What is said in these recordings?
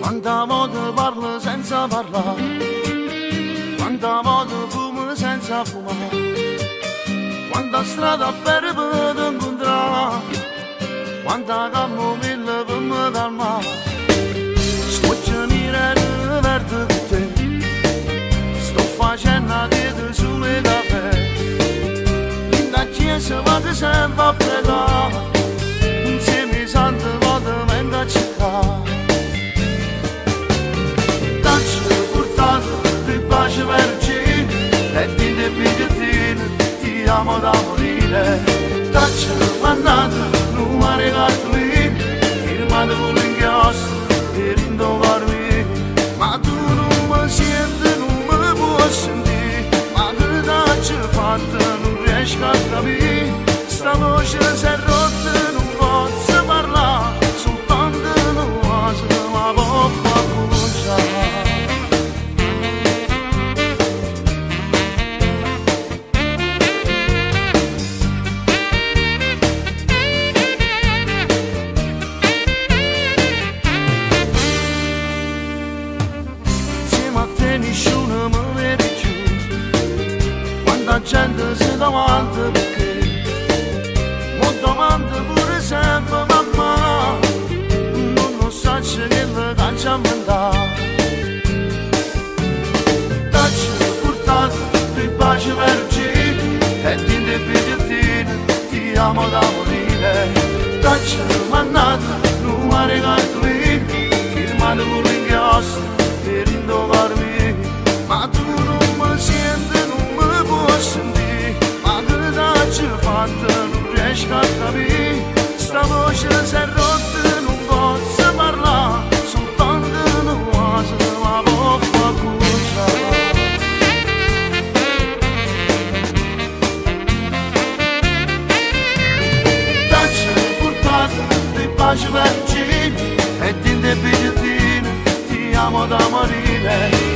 Quanta volta parlo senza parlare, quanta volta fumo senza fumare, quanta strada per poter incontrare, quanta camomilla per me calmare. Sto giornire verde con te, sto facendo a te sulle caffè, in la chiesa vado sempre a pregare, insieme sante volte vengo a cercare. Pace vergine e ti depigliatine, ti amo da morire. Taccia mannata, numare cartolini, firmate con l'inchiostro e rindovarmi. Ma tu non mi senti, non mi puoi sentire, ma che t'hai fatto non riesco a capire. Sta voce si è rotta, non posso parlare, soltanto una cosa ma può far cominciare. Nessuno mi vede più, quanta gente si davanti perché mi domanda pure sempre mamma, non lo so che le canci a mandare. Tacci portato di pace vergine e ti depigliatine, ti amo da morire. Tacci mannata, numare cartolini, firmate con l'inchiostro per indovarmi. Ma tu non mi senti, non mi puoi sentire, ma che t'hai fatto non riesco a capire. Sta voce si è rotta, non posso parlare, soltanto una cosa ma può far cominciare. T'hai portato di pace vergine e ti depigliatine, ti amo da morire.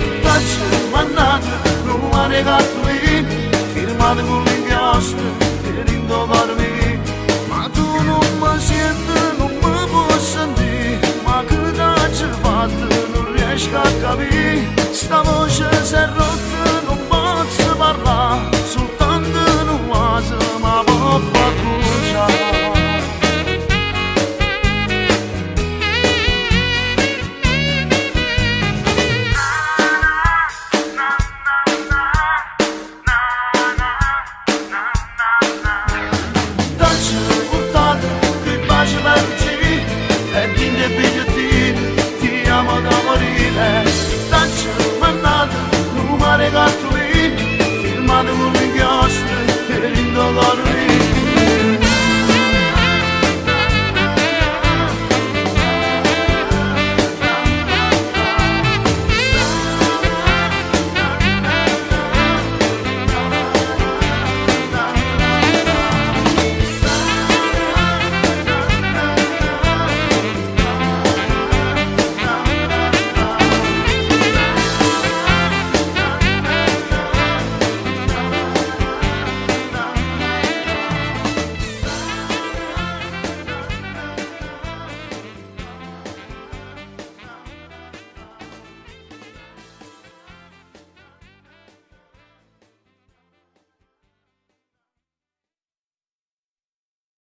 Mannata, numare cartolini, firmate con l'inchiostro per indovarmi. Ma tu non mi senti, non mi puoi sentire, ma che t'hai fatto non riesco a capire. Sta voce si è rotta.